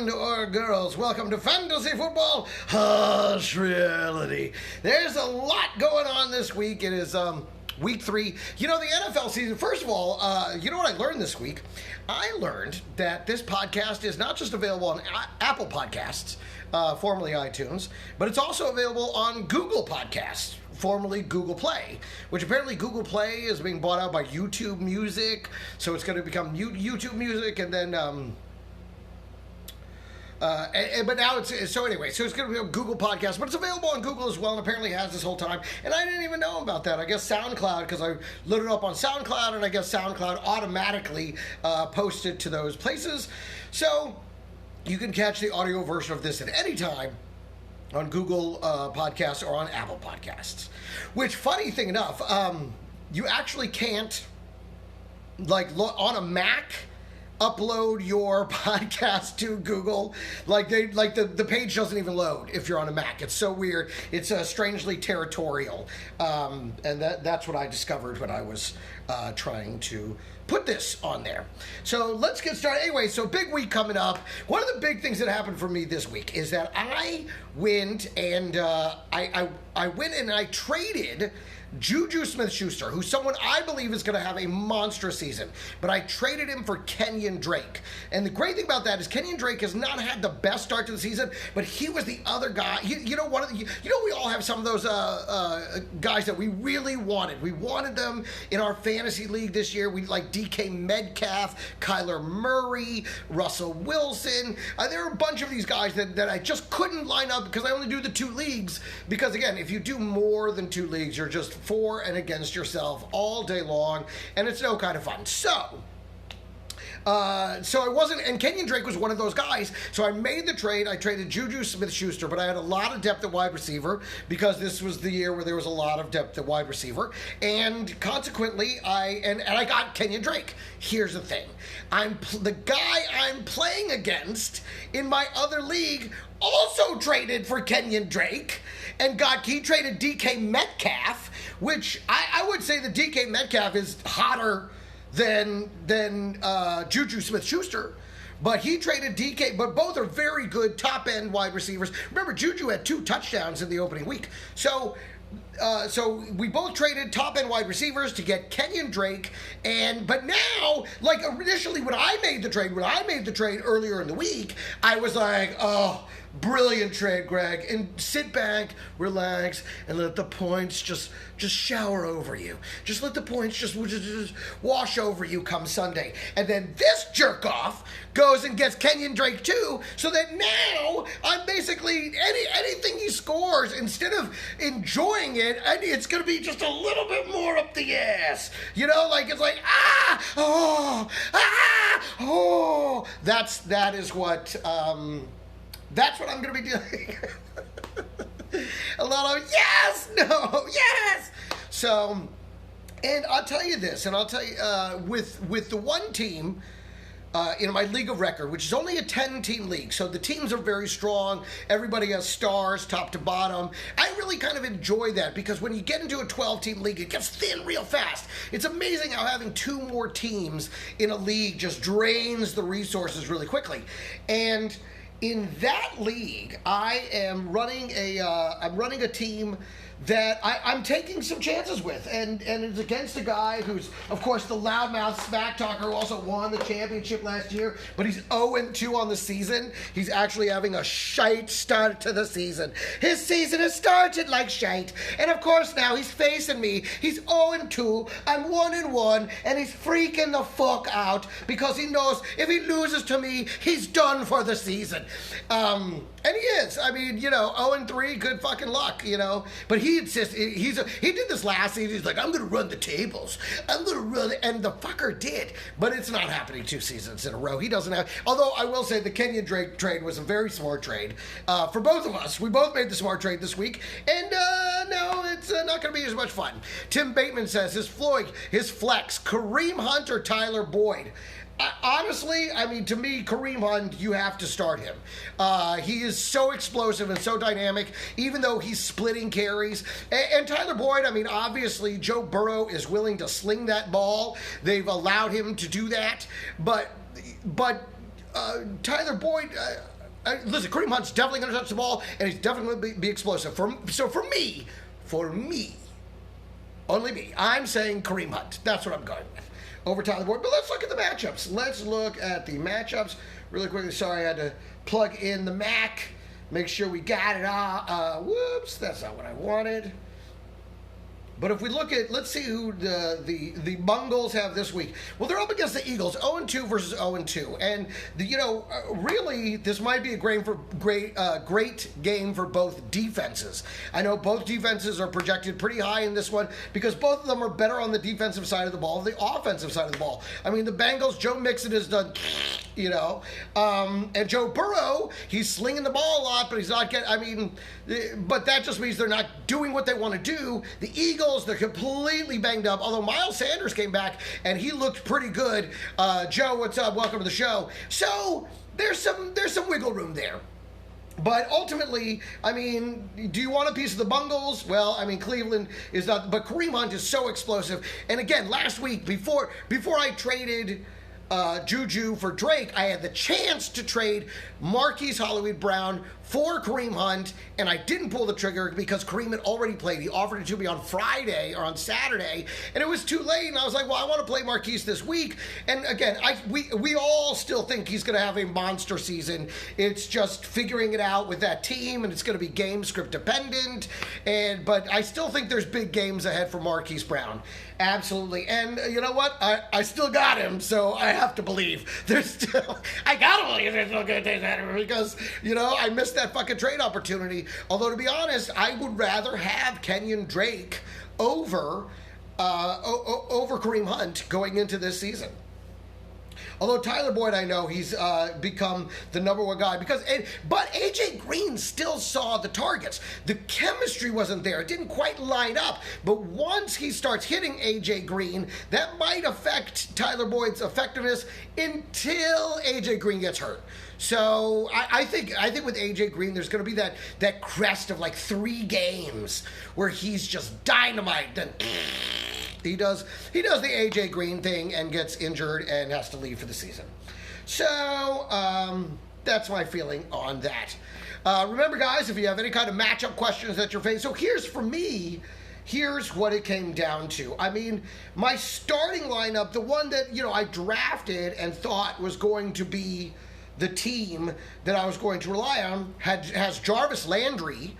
and or girls, welcome to Fantasy Football Harsh Reality. There's a lot going on this week. It is week 3. You know, the NFL season, first of all, you know what I learned this week? I learned that this podcast is not just available on Apple Podcasts, formerly iTunes, but it's also available on Google Podcasts, formerly Google Play, which apparently Google Play is being bought out by YouTube Music, so it's going to become YouTube Music, and then but now it's so anyway, so it's going to be a Google Podcast, but it's available on Google as well, and apparently has this whole time, and I didn't even know about that. I guess SoundCloud, because I loaded it up on SoundCloud, and I guess SoundCloud automatically posted to those places, so you can catch the audio version of this at any time on Google Podcasts or on Apple Podcasts. Which, funny thing enough, you actually can't, like, on a Mac, upload your podcast to Google. Like, the page doesn't even load if you're on a Mac. It's so weird. It's strangely territorial. And that's what I discovered when I was trying to put this on there. So let's get started. Anyway, so big week coming up. One of the big things that happened for me this week is that I went and I went and I traded Juju Smith-Schuster, who's someone I believe is going to have a monstrous season, but I traded him for Kenyon Drake. And the great thing about that is Kenyon Drake has not had the best start to the season, but he was the other guy. You know, we all have some of those guys that we really wanted. We wanted them in our fantasy league this year. We like DK Metcalf, Kyler Murray, Russell Wilson. There are a bunch of these guys that I just couldn't line up because I only do the 2 leagues. Because again, if you do more than 2 leagues, you're just for and against yourself all day long, and it's no kind of fun. So I wasn't, and Kenyon Drake was one of those guys, so I made the trade. I traded Juju Smith-Schuster, but I had a lot of depth at wide receiver because this was the year where there was a lot of depth at wide receiver, and consequently, I got Kenyon Drake. Here's the thing. The guy I'm playing against in my other league also traded for Kenyon Drake, and he traded DK Metcalf, which I would say that DK Metcalf is hotter than Juju Smith-Schuster. But he traded DK, but both are very good top-end wide receivers. Remember, Juju had 2 touchdowns in the opening week. So we both traded top-end wide receivers to get Kenyon Drake, but now, like initially when I made the trade earlier in the week, I was like, oh, brilliant trade, Greg, and sit back, relax, and let the points just shower over you. Just let the points just wash over you come Sunday. And then this jerk-off goes and gets Kenyon Drake too, so that now I'm basically, anything he scores, instead of enjoying it, it's going to be just a little bit more up the ass. You know, like, it's like, that's what I'm going to be doing. A lot of yes, no, yes. So, and I'll tell you this, and I'll tell you, with the one team in my league of record, which is only a 10-team league, so the teams are very strong. Everybody has stars, top to bottom. I really kind of enjoy that because when you get into a 12-team league, it gets thin real fast. It's amazing how having 2 more teams in a league just drains the resources really quickly. And in that league, I am running a team that I'm taking some chances with, and it's against a guy who's, of course, the loudmouth smack talker who also won the championship last year, but he's 0-2 on the season. He's actually having a shite start to the season. His season has started like shite, and of course now he's facing me. He's 0-2, I'm 1-1, and he's freaking the fuck out because he knows if he loses to me, he's done for the season. And he is. I mean, 0-3, good fucking luck, But he insists, he did this last season. He's like, I'm going to run the tables. I'm going to run it. And the fucker did. But it's not happening 2 seasons in a row. He doesn't have, although I will say the Kenyon Drake trade was a very smart trade for both of us. We both made the smart trade this week. And no, it's not going to be as much fun. Tim Bateman says his flex, Kareem Hunt or Tyler Boyd. Honestly, I mean, to me, Kareem Hunt, you have to start him. He is so explosive and so dynamic, even though he's splitting carries. And Tyler Boyd, I mean, obviously, Joe Burrow is willing to sling that ball. They've allowed him to do that. But Tyler Boyd. Listen, Kareem Hunt's definitely going to touch the ball, and he's definitely going to be explosive. So for me, only me, I'm saying Kareem Hunt. That's what I'm going with over Tyler Boyd. But let's look at the matchups. Let's look at the matchups really quickly. Sorry, I had to plug in the Mac. Make sure we got it all. Whoops, that's not what I wanted. But if we look at, let's see who the Bungles have this week. Well, they're up against the Eagles, 0-2 versus 0-2. And, really, this might be a great game for both defenses. I know both defenses are projected pretty high in this one because both of them are better on the defensive side of the ball than the offensive side of the ball. I mean, the Bengals, Joe Mixon has done, and Joe Burrow, he's slinging the ball a lot, but he's not but that just means they're not doing what they want to do. The Eagles, they're completely banged up, although Miles Sanders came back and he looked pretty good. Joe, what's up? Welcome to the show. So there's some wiggle room there. But ultimately, do you want a piece of the Bungles? Well, Cleveland is not, but Kareem Hunt is so explosive. And again, last week, before I traded Juju for Drake, I had the chance to trade Marquise Hollywood-Brown for Kareem Hunt, and I didn't pull the trigger because Kareem had already played. He offered it to me on Friday or on Saturday, and it was too late, and I was like, well, I want to play Marquise this week. And again, we all still think he's going to have a monster season. It's just figuring it out with that team, and it's going to be game script dependent, but I still think there's big games ahead for Marquise Brown. Absolutely. And you know what? I still got him, so I have to believe I got to believe there's still good things ahead of him because, I missed that fucking trade opportunity. Although, to be honest, I would rather have Kenyon Drake over Kareem Hunt going into this season. Although Tyler Boyd, I know he's become the number one guy but AJ Green still saw the targets. The chemistry wasn't there. It didn't quite line up. But once he starts hitting AJ Green, that might affect Tyler Boyd's effectiveness until AJ Green gets hurt. So I think with AJ Green, there's going to be that crest of like 3 games where he's just dynamite. Then he does the AJ Green thing and gets injured and has to leave for the season. So that's my feeling on that. Remember, guys, if you have any kind of matchup questions that you're facing, so here's what it came down to. My starting lineup, the one that I drafted and thought was going to be the team that I was going to rely on, has Jarvis Landry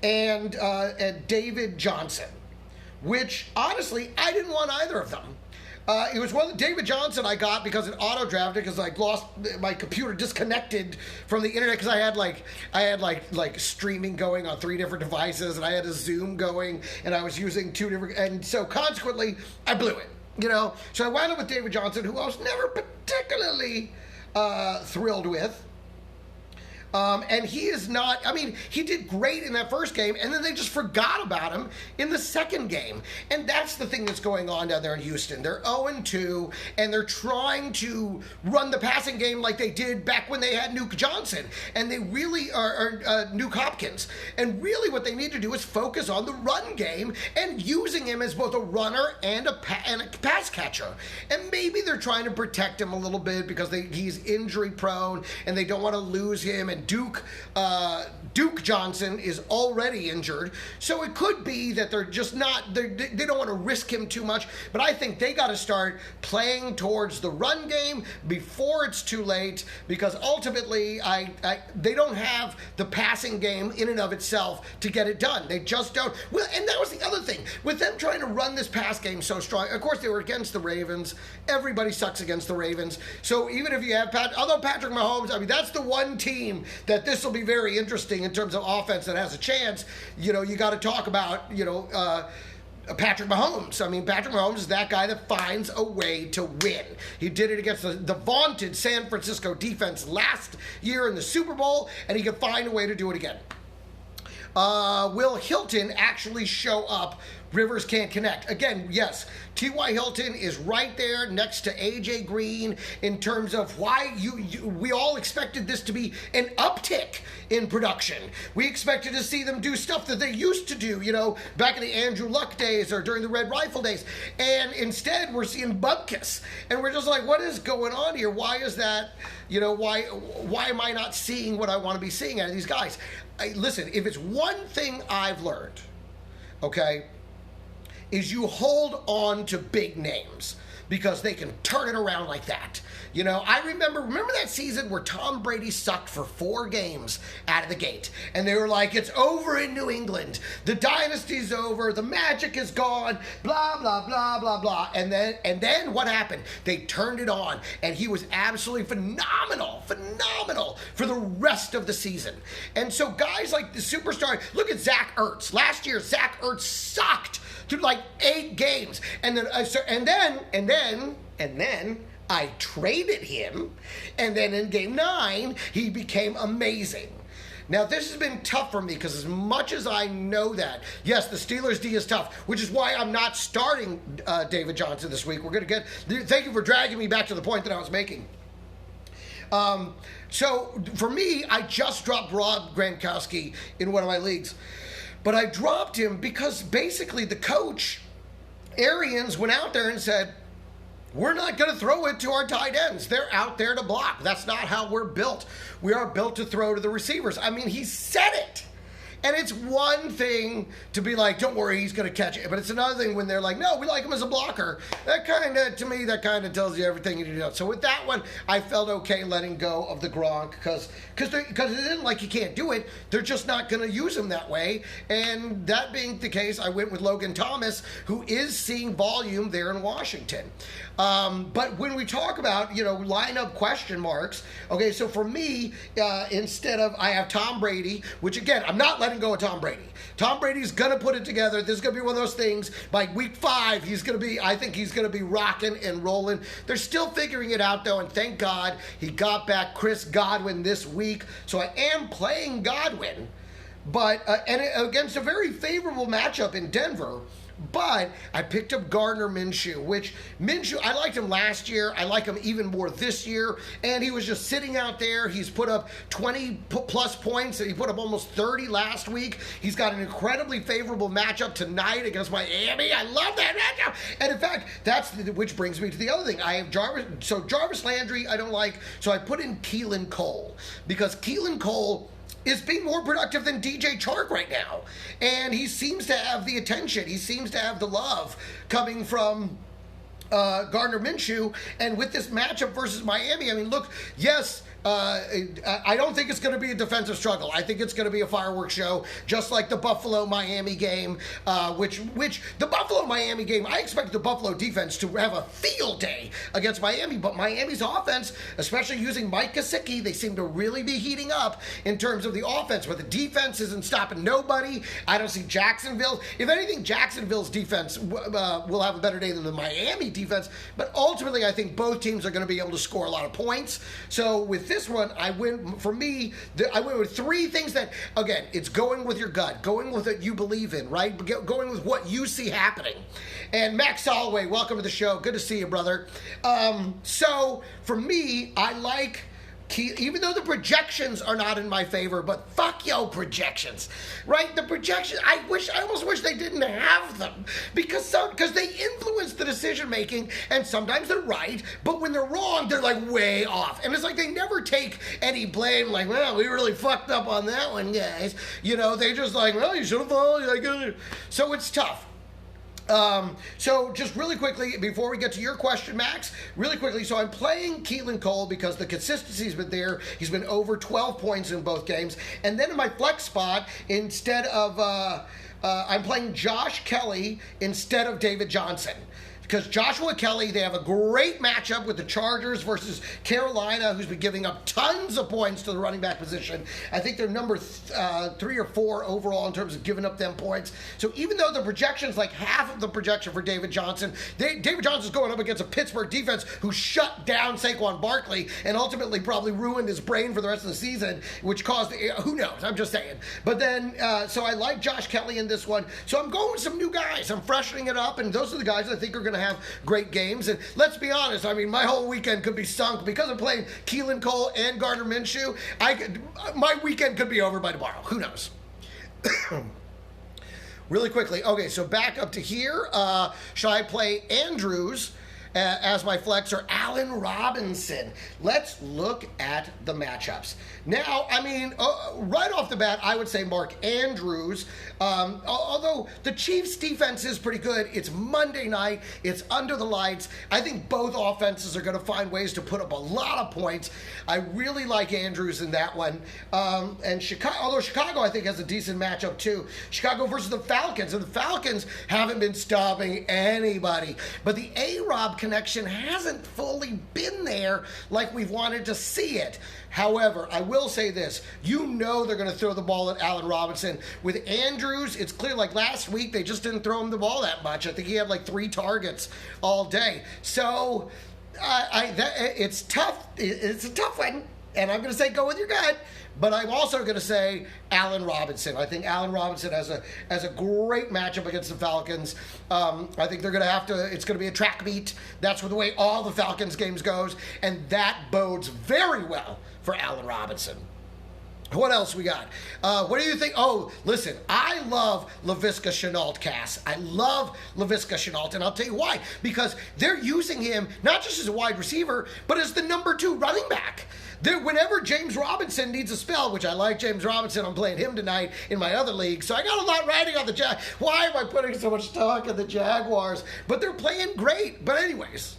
and David Johnson, which honestly I didn't want either of them. It was David Johnson I got because it auto drafted because I lost my computer, disconnected from the internet because I had streaming going on 3 different devices and I had a Zoom going and I was using 2 different, and so consequently I blew it. So I wound up with David Johnson, who I was never particularly thrilled with. And he is not, he did great in that first game, and then they just forgot about him in the second game. And that's the thing that's going on down there in Houston. They're 0-2, and they're trying to run the passing game like they did back when they had Nuke Johnson. And they really are Nuke Hopkins. And really what they need to do is focus on the run game and using him as both a runner and a pass catcher. And maybe they're trying to protect him a little bit because he's injury prone, and they don't want to lose him, and Duke Johnson is already injured, so it could be that they're just not, they don't want to risk him too much, but I think they got to start playing towards the run game before it's too late, because ultimately they don't have the passing game in and of itself to get it done. They just don't. Well, and that was the other thing, with them trying to run this pass game so strong. Of course, they were against the Ravens. Everybody sucks against the Ravens, so even if you have although Patrick Mahomes, that's the one team that this will be very interesting in terms of offense that has a chance. You got to talk about, Patrick Mahomes. Patrick Mahomes is that guy that finds a way to win. He did it against the vaunted San Francisco defense last year in the Super Bowl, and he can find a way to do it again. Will Hilton actually show up Rivers can't connect. Again, yes, T.Y. Hilton is right there next to A.J. Green in terms of why we all expected this to be an uptick in production. We expected to see them do stuff that they used to do, back in the Andrew Luck days or during the Red Rifle days. And instead, we're seeing Bupkis. And we're just like, what is going on here? Why is that, why am I not seeing what I want to be seeing out of these guys? Listen, if it's one thing I've learned, okay, is you hold on to big names because they can turn it around like that. I remember that season where Tom Brady sucked for 4 games out of the gate. And they were like, it's over in New England. The dynasty's over. The magic is gone. Blah, blah, blah, blah, blah. And then what happened? They turned it on. And he was absolutely phenomenal for the rest of the season. And so guys like the superstar, look at Zach Ertz. Last year, Zach Ertz sucked through like 8 games. And then I traded him, and then in game 9, he became amazing. Now, this has been tough for me because as much as I know that, yes, the Steelers' D is tough, which is why I'm not starting David Johnson this week. Thank you for dragging me back to the point that I was making. So, for me, I just dropped Rob Gronkowski in one of my leagues. But I dropped him because basically the coach, Arians, went out there and said, we're not going to throw it to our tight ends. They're out there to block. That's not how we're built. We are built to throw to the receivers. I mean, he said it. And it's one thing to be like, don't worry, he's going to catch it. But it's another thing when they're like, no, we like him as a blocker. To me, that kind of tells you everything you need to know. So with that one, I felt okay letting go of the Gronk because it isn't like you can't do it. They're just not going to use him that way. And that being the case, I went with Logan Thomas, who is seeing volume there in Washington. But when we talk about, lineup question marks, okay, so for me, instead of, I have Tom Brady, which again, I'm not letting go of Tom Brady. Tom Brady's going to put it together. This is going to be one of those things. By week 5, I think he's going to be rocking and rolling. They're still figuring it out, though, and thank God he got back Chris Godwin this week. So I am playing Godwin, but against a very favorable matchup in Denver. But I picked up Gardner Minshew, I liked him last year. I like him even more this year. And he was just sitting out there. He's put up 20-plus points. He put up almost 30 last week. He's got an incredibly favorable matchup tonight against Miami. I love that matchup. And in fact, which brings me to the other thing. I have Jarvis Landry I don't like. So I put in Keelan Cole because Keelan Cole is being more productive than DJ Chark right now. And he seems to have the attention. He seems to have the love coming from Gardner Minshew. And with this matchup versus Miami, I mean, look, yes, I don't think it's going to be a defensive struggle. I think it's going to be a fireworks show, just like the Buffalo-Miami game, which the Buffalo-Miami game, I expected the Buffalo defense to have a field day against Miami, but Miami's offense, especially using Mike Gesicki, they seem to really be heating up in terms of the offense, but the defense isn't stopping nobody. I don't see Jacksonville. If anything, Jacksonville's defense will have a better day than the Miami defense, but ultimately I think both teams are going to be able to score a lot of points. So with this one, I went with 3 things that, again, it's going with your gut, going with what you believe in, right? Going with what you see happening. And Max Holloway, welcome to the show. Good to see you, brother. So for me, I like even though the projections are not in my favor, but fuck yo projections, right? The projections, I almost wish they didn't have them because they influence the decision making, and sometimes they're right, but when they're wrong, they're like way off, and it's like they never take any blame. Like, well, we really fucked up on that one, guys. They just like, well, you should have followed. So it's tough. So just really quickly, before we get to your question, Max, really quickly, so I'm playing Keelan Cole because the consistency's been there. He's been over 12 points in both games. And then in my flex spot, instead of, I'm playing Josh Kelly instead of David Johnson. because Joshua Kelly, they have a great matchup with the Chargers versus Carolina, who's been giving up tons of points to the running back position. I think they're number 3 or 4 overall in terms of giving up them points. So even though the projection's like half of the projection for David Johnson, David Johnson's going up against a Pittsburgh defense who shut down Saquon Barkley and ultimately probably ruined his brain for the rest of the season, which caused, who knows, I'm just saying. But then, so I like Josh Kelly in this one. So I'm going with some new guys. I'm freshening it up, and those are the guys I think are going to have great games. And let's be honest, I mean, my whole weekend could be sunk because I'm playing Keelan Cole and Gardner Minshew. My weekend could be over by tomorrow. Who knows? Really quickly. Okay, so back up to here. Shall I play Andrews as my flex or Allen Robinson? Let's look at the matchups. Now, I mean, right off the bat, I would say Mark Andrews. Although the Chiefs' defense is pretty good, it's Monday night, it's under the lights. I think both offenses are going to find ways to put up a lot of points. I really like Andrews in that one. And Chicago, although Chicago, I think, has a decent matchup too. Chicago versus the Falcons, and the Falcons haven't been stopping anybody. But the A-Rob connection hasn't fully been there like we've wanted to see it. However, I will say this. You know they're going to throw the ball at Allen Robinson. With Andrews, it's clear like last week they just didn't throw him the ball that much. I think he had like 3 targets all day. So it's tough. It's a tough one. And I'm going to say go with your gut. But I'm also going to say Allen Robinson. I think Allen Robinson has a great matchup against the Falcons. I think they're going to have to, it's going to be a track meet. That's the way all the Falcons games goes. And that bodes very well for Allen Robinson. What else we got? What do you think? Oh, listen, I love Laviska Shenault, Cass. I love Laviska Shenault, and I'll tell you why. Because they're using him not just as a wide receiver, but as the number 2 running back. Whenever James Robinson needs a spell, which I like James Robinson, I'm playing him tonight in my other league, so I got a lot riding on the Jaguars. Why am I putting so much stock in the Jaguars? But they're playing great. But anyways,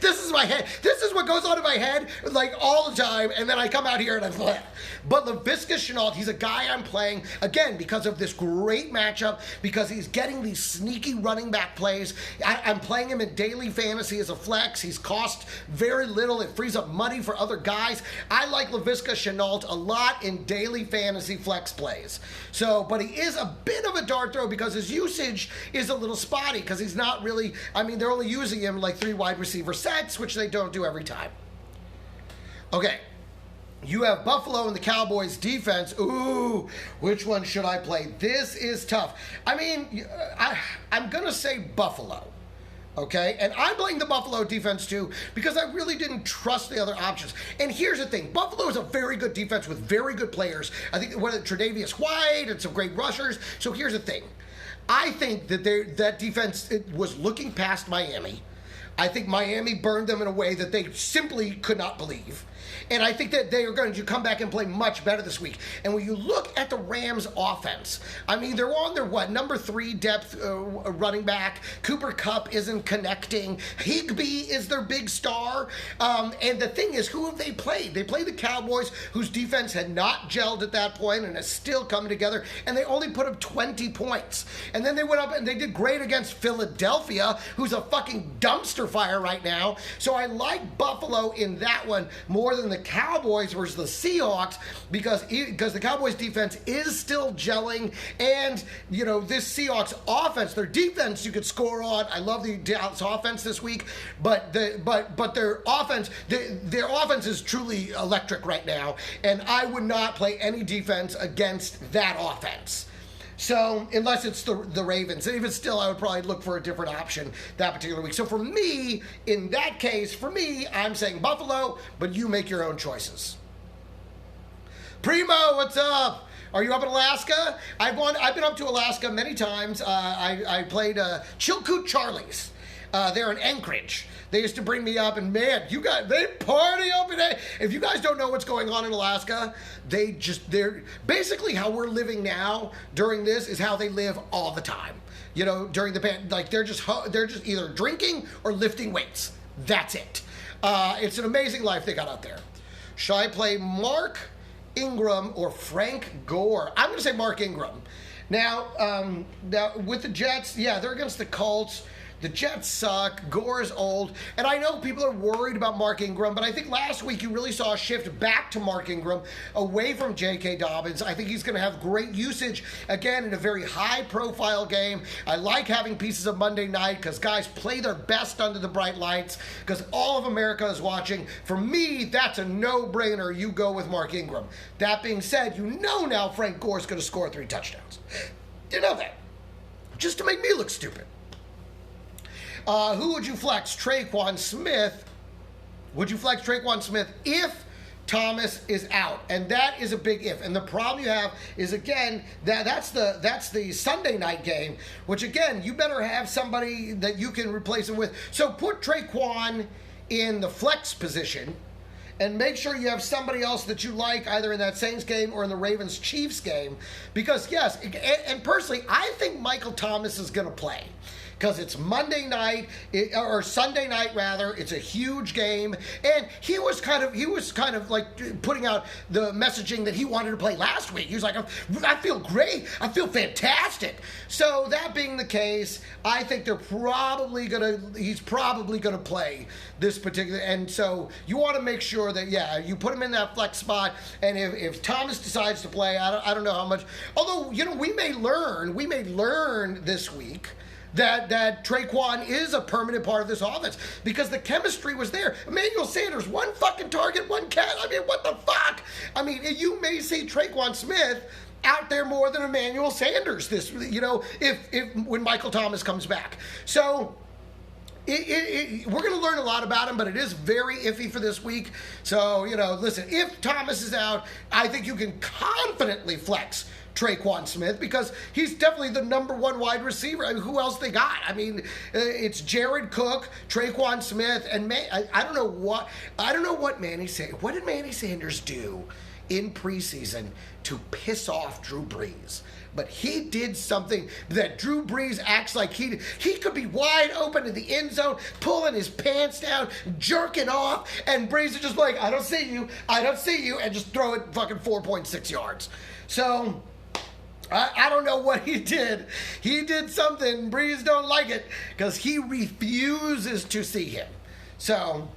this is my head. This is what goes on in my head like all the time, and then I come out here and I play. But Laviska Shenault, he's a guy I'm playing again because of this great matchup, because he's getting these sneaky running back plays. I'm playing him in daily fantasy as a flex. He's cost very little. It frees up money for other guys. I like Laviska Shenault a lot in daily fantasy flex plays. So, but he is a bit of a dart throw because his usage is a little spotty because he's not really, I mean, they're only using him like 3 wide receiver sets, which they don't do every time. Okay. You have Buffalo and the Cowboys defense. Ooh, which one should I play? This is tough. I mean, I'm going to say Buffalo. Okay? And I'm playing the Buffalo defense too because I really didn't trust the other options. And here's the thing. Buffalo is a very good defense with very good players. I think Tre'Davious White and some great rushers. So here's the thing. I think that that defense was looking past Miami. I think Miami burned them in a way that they simply could not believe. And I think that they are going to come back and play much better this week. And when you look at the Rams' offense, I mean, they're on their, number 3 depth running back. Cooper Kupp isn't connecting. Higbee is their big star. And the thing is, who have they played? They played the Cowboys, whose defense had not gelled at that point and is still coming together. And they only put up 20 points. And then they went up and they did great against Philadelphia, who's a fucking dumpster fire right now. So I like Buffalo in that one more than the Cowboys versus the Seahawks because the Cowboys defense is still gelling, and you know this Seahawks offense, their defense you could score on. I love the Dallas offense this week, but their offense is truly electric right now, and I would not play any defense against that offense. So, unless it's the Ravens. And even still, I would probably look for a different option that particular week. So, for me, in that case, I'm saying Buffalo, but you make your own choices. Primo, what's up? Are you up in Alaska? I've been up to Alaska many times. I played Chilkoot Charlie's. They're in Anchorage. They used to bring me up, and man, they party up in there. If you guys don't know what's going on in Alaska, they're basically how we're living now during this is how they live all the time. You know, during the like they're just either drinking or lifting weights. That's it. It's an amazing life they got out there. Shall I play Mark Ingram or Frank Gore? I'm going to say Mark Ingram. Now with the Jets, yeah, they're against the Colts. The Jets suck. Gore's old. And I know people are worried about Mark Ingram, but I think last week you really saw a shift back to Mark Ingram, away from J.K. Dobbins. I think he's going to have great usage, again, in a very high-profile game. I like having pieces of Monday night because guys play their best under the bright lights because all of America is watching. For me, that's a no-brainer. You go with Mark Ingram. That being said, you know now Frank Gore's going to score 3 touchdowns. You know that. Just to make me look stupid. Who would you flex? Traquan Smith. Would you flex Traquan Smith if Thomas is out? And that is a big if. And the problem you have is, again, that's the Sunday night game, which, again, you better have somebody that you can replace him with. So put Traquan in the flex position and make sure you have somebody else that you like either in that Saints game or in the Ravens-Chiefs game. Because, yes, and personally, I think Michael Thomas is going to play. Because it's Monday night, or Sunday night rather. It's a huge game, and he was kind of like putting out the messaging that he wanted to play last week. He was like, "I feel great, I feel fantastic." So that being the case, I think he's probably gonna play this particular. And so you want to make sure that you put him in that flex spot. And if Thomas decides to play, I don't know how much. Although we may learn this week that Traquan is a permanent part of this offense because the chemistry was there. Emmanuel Sanders, 1 fucking target, 1 catch. I mean, what the fuck? I mean, you may see Traquan Smith out there more than Emmanuel Sanders when Michael Thomas comes back. So we're going to learn a lot about him, but it is very iffy for this week. So, listen, if Thomas is out, I think you can confidently flex Traquan Smith because he's definitely the number 1 wide receiver. I mean, who else they got? I mean, it's Jared Cook, Traquan Smith, and I don't know what Manny Sanders. What did Manny Sanders do in preseason to piss off Drew Brees? But he did something that Drew Brees acts like he could be wide open in the end zone, pulling his pants down, jerking off, and Brees is just like, I don't see you, and just throw it fucking 4.6 yards. So I don't know what he did. He did something. Brees don't like it because he refuses to see him. So,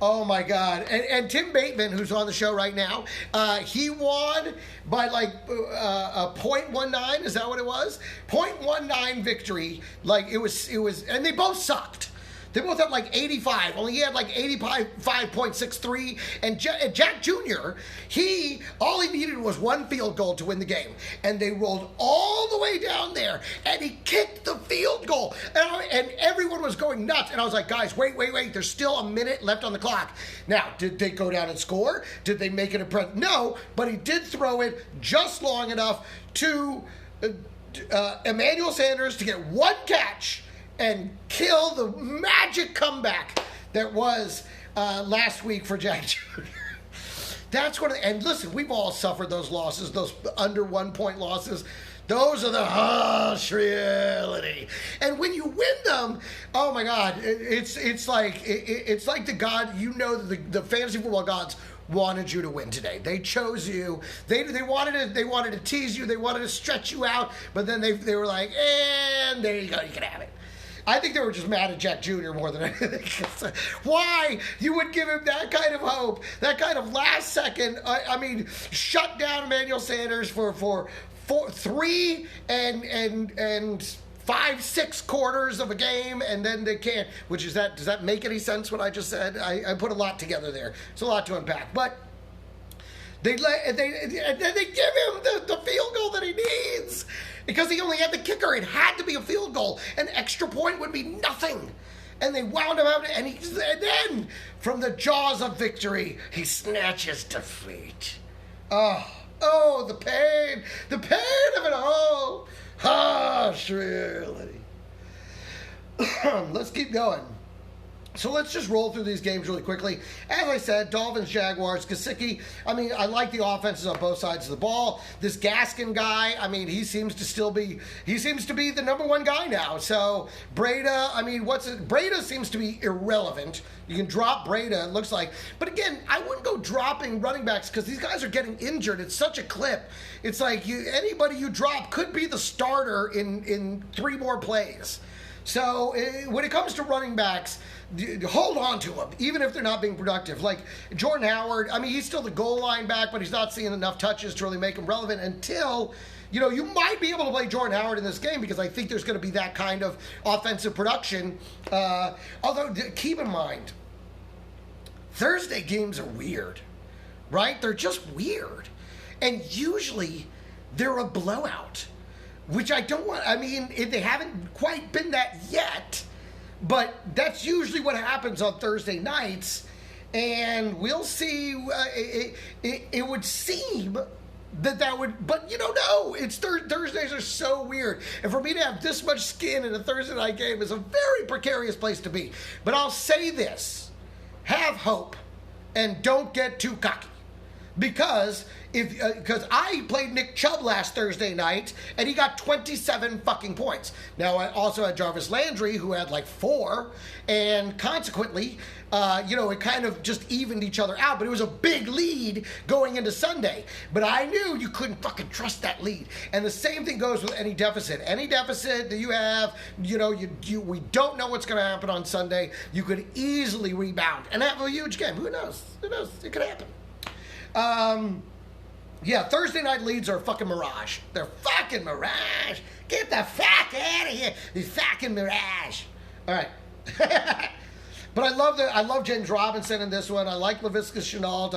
oh my God. And Tim Bateman, who's on the show right now, he won by like a 0.19. Is that what it was? 0.19 victory. Like it was, and they both sucked. They both had like 85. Only he had like 85.63. And Jack Jr., all he needed was 1 field goal to win the game. And they rolled all the way down there. And he kicked the field goal. And everyone was going nuts. And I was like, guys, wait. There's still a minute left on the clock. Now, did they go down and score? Did they make it No, but he did throw it just long enough to Emmanuel Sanders to get 1 catch and kill the magic comeback that was last week for Jack Jr. That's and listen, we've all suffered those losses, those under 1 point losses. Those are the harsh reality. And when you win them, oh my God, it's like the God, the fantasy football gods wanted you to win today. They chose you. They wanted to tease you. They wanted to stretch you out. But then they were like, and there you go, you can have it. I think they were just mad at Jack Jr. more than anything. Why you would give him that kind of hope, that kind of last second, shut down Emmanuel Sanders for 3 and 5-6 quarters of a game, and then they can't. Does that make any sense? What I just said? I put a lot together there. It's a lot to unpack, but they give him the field goal that he needs. Because he only had the kicker. It had to be a field goal. An extra point would be nothing. And they wound him out. And then, from the jaws of victory, he snatches defeat. Oh, the pain. The pain of it all. Harsh reality. Let's keep going. So let's just roll through these games really quickly. As I said, Dolphins, Jaguars, Gesicki. I like the offenses on both sides of the ball. This Gaskin guy, he seems to be the number 1 guy now. So Breda, Breda seems to be irrelevant. You can drop Breda, it looks like. But again, I wouldn't go dropping running backs because these guys are getting injured. It's such a clip. It's like anybody you drop could be the starter in 3 more plays. So when it comes to running backs, hold on to them, even if they're not being productive. Like Jordan Howard, I mean, he's still the goal line back, but he's not seeing enough touches to really make him relevant until, you might be able to play Jordan Howard in this game because I think there's going to be that kind of offensive production. Although, keep in mind, Thursday games are weird, right? They're just weird. And usually they're a blowout, which I don't want. I mean, they haven't quite been that yet, but that's usually what happens on Thursday nights. And we'll see. It would seem that would, but you don't know. It's Thursdays are so weird. And for me to have this much skin in a Thursday night game is a very precarious place to be. But I'll say this. Have hope and don't get too cocky. Because I played Nick Chubb last Thursday night and he got 27 fucking points. Now I also had Jarvis Landry who had like 4, and consequently, it kind of just evened each other out. But it was a big lead going into Sunday. But I knew you couldn't fucking trust that lead. And the same thing goes with any deficit. Any deficit that you have, we don't know what's going to happen on Sunday. You could easily rebound and have a huge game. Who knows? It could happen. Thursday night leads are a fucking mirage. They're fucking mirage. Get the fuck out of here. The fucking mirage. All right. But I love James Robinson in this one. I like Laviska Shenault.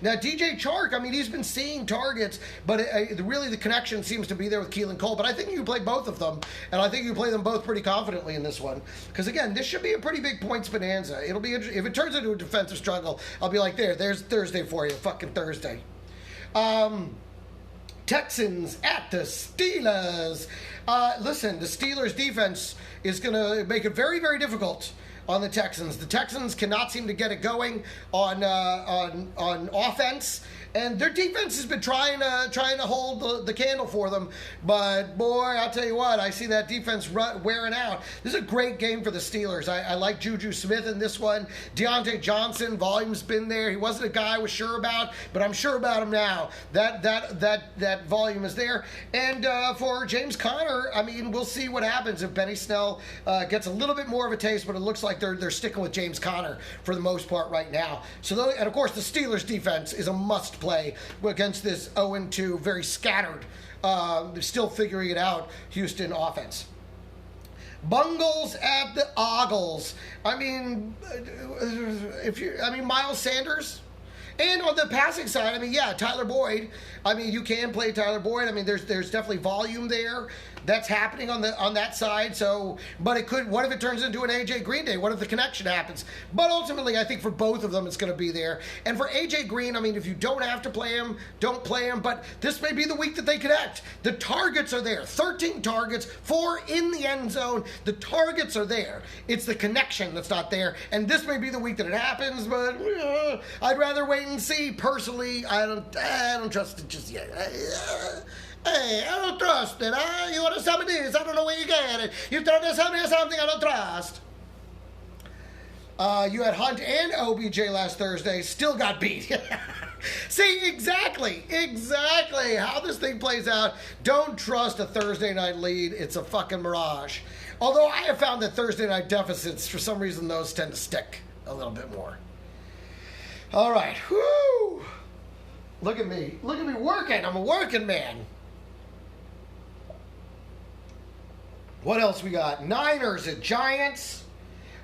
Now DJ Chark. I mean, he's been seeing targets, but really the connection seems to be there with Keelan Cole. But I think you can play both of them, and I think you can play them both pretty confidently in this one. Because again, this should be a pretty big points bonanza. It'll be if it turns into a defensive struggle, I'll be like, there's Thursday for you, fucking Thursday. Texans at the Steelers. Listen, the Steelers defense is going to make it very, very difficult on the Texans. The Texans cannot seem to get it going on offense, and their defense has been trying to hold the candle for them. But boy, I'll tell you what, I see that defense wearing out. This is a great game for the Steelers. I like Juju Smith in this one. Deontay Johnson, volume's been there. He wasn't a guy I was sure about, but I'm sure about him now. That volume is there. And for James Conner, I mean, we'll see what happens if Benny Snell gets a little bit more of a taste, but it looks like they're sticking with James Conner for the most part right now. And of course, the Steelers defense is a must play against this 0-2, very scattered, still figuring it out Houston offense. Bungles at the Ogles. I mean, Miles Sanders. And on the passing side, I mean, yeah, Tyler Boyd. I mean, you can play Tyler Boyd. I mean, there's definitely volume there that's happening on that side. So, but it could. What if it turns into an AJ Green day? What if the connection happens? But ultimately, I think for both of them, it's going to be there. And for AJ Green, I mean, if you don't have to play him, don't play him. But this may be the week that they connect. The targets are there. 13 targets, 4 in the end zone. The targets are there. It's the connection that's not there. And this may be the week that it happens. But I'd rather wait and see. Personally, I don't trust it just yet. Hey, I don't trust it. You want to tell me this? I don't know where you get it. You trying to tell me something I don't trust. You had Hunt and OBJ last Thursday. Still got beat. See, exactly how this thing plays out. Don't trust a Thursday night lead. It's a fucking mirage. Although I have found that Thursday night deficits, for some reason, those tend to stick a little bit more. All right. Whoo! Look at me working. I'm a working man. What else we got? Niners at Giants.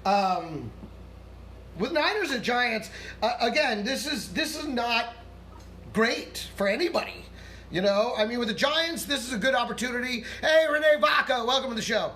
With Niners and Giants, again, this is not great for anybody. You know, I mean, with the Giants, this is a good opportunity. Hey, Renee Vaca, welcome to the show.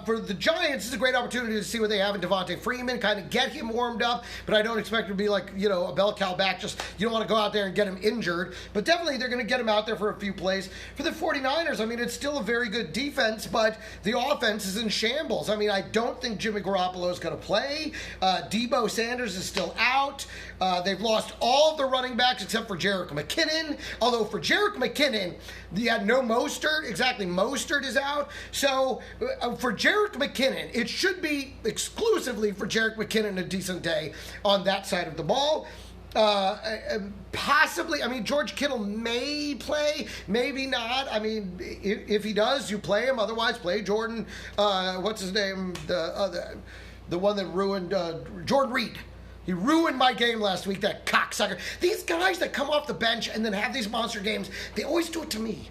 For the Giants, this is a great opportunity to see what they have in Devonte Freeman, kind of get him warmed up, but I don't expect him to be like, a bell cow back. Just, you don't want to go out there and get him injured, but definitely they're going to get him out there for a few plays. For the 49ers, I mean, it's still a very good defense, but the offense is in shambles. I mean, I don't think Jimmy Garoppolo is going to play. Debo Sanders is still out. They've lost all of the running backs except for Jerick McKinnon, although for Jerick McKinnon, you had no Mostert. Exactly, Mostert is out. So for Jerick McKinnon, it should be exclusively for Jerick McKinnon a decent day on that side of the ball. Possibly, I mean, George Kittle may play, maybe not. I mean, if he does, you play him. Otherwise, play Jordan, what's his name? The one that ruined, Jordan Reed. He ruined my game last week, that cocksucker. These guys that come off the bench and then have these monster games, they always do it to me.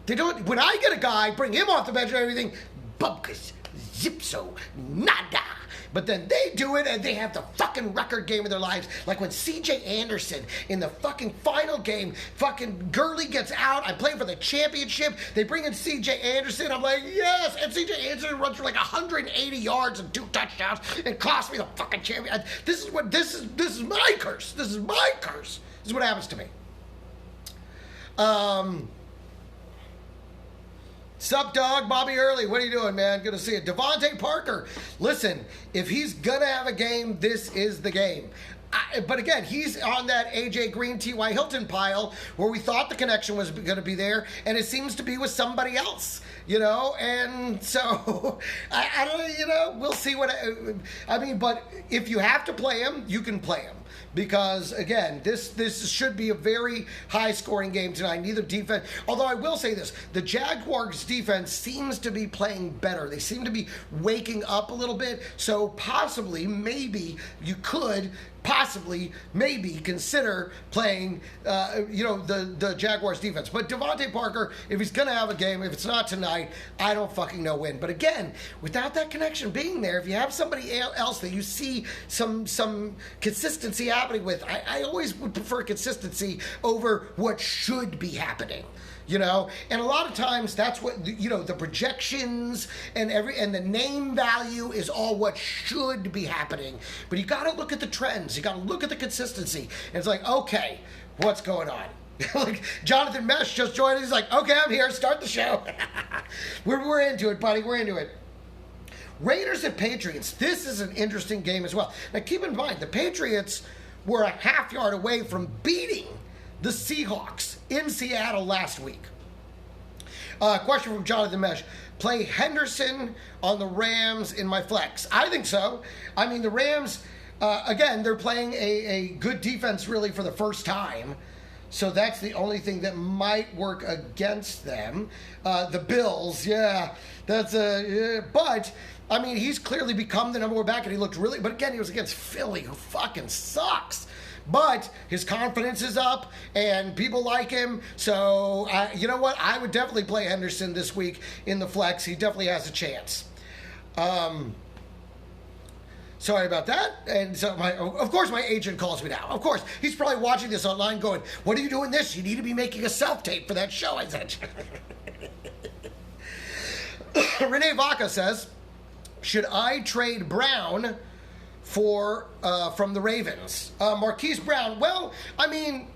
They do it, when I get a guy, bring him off the bench and everything, bubkas, zipso, nada. But then they do it and they have the fucking record game of their lives. Like when C.J. Anderson in the fucking final game, fucking Gurley gets out. I'm playing for the championship. They bring in C.J. Anderson. I'm like, yes. And C.J. Anderson runs for like 180 yards and 2 touchdowns and cost me the fucking champion. This is my curse. This is my curse. This is what happens to me. Sup, dog? Bobby Early, what are you doing, man? Good to see you. Devonte Parker, listen, if he's going to have a game, this is the game. But again, he's on that A.J. Green, T.Y. Hilton pile where we thought the connection was going to be there, and it seems to be with somebody else, you know? And so, I don't know, you know, we'll see what, I mean, but if you have to play him, you can play him. Because, again, this should be a very high-scoring game tonight. Neither defense... Although I will say this. The Jaguars' defense seems to be playing better. They seem to be waking up a little bit. So, possibly, maybe, you could... maybe consider playing, the Jaguars defense. But Devonte Parker, if he's going to have a game, if it's not tonight, I don't fucking know when. But again, without that connection being there, if you have somebody else that you see some consistency happening with, I always would prefer consistency over what should be happening. You know, and a lot of times that's what, you know, the projections and the name value is all what should be happening. But you got to look at the trends. You got to look at the consistency. And it's like, okay, what's going on? Like Jonathan Mesh just joined. He's like, okay, I'm here. Start the show. We're into it, buddy. We're into it. Raiders and Patriots. This is an interesting game as well. Now, keep in mind, the Patriots were a half yard away from beating the Seahawks in Seattle last week. Question from Jonathan Mesh. Play Henderson on the Rams in my flex. I think so. I mean, the Rams, again, they're playing a good defense really for the first time. So that's the only thing that might work against them. The Bills, yeah. But, I mean, he's clearly become the number one back, and he looked really... But again, he was against Philly, who fucking sucks. But his confidence is up, and people like him. So, you know what? I would definitely play Henderson this week in the flex. He definitely has a chance. Sorry about that. And so, of course, my agent calls me now. Of course. He's probably watching this online going, what are you doing this? You need to be making a self-tape for that show, I said. Renee Vaca says, should I trade Brown from the Ravens? Marquise Brown, well, I mean,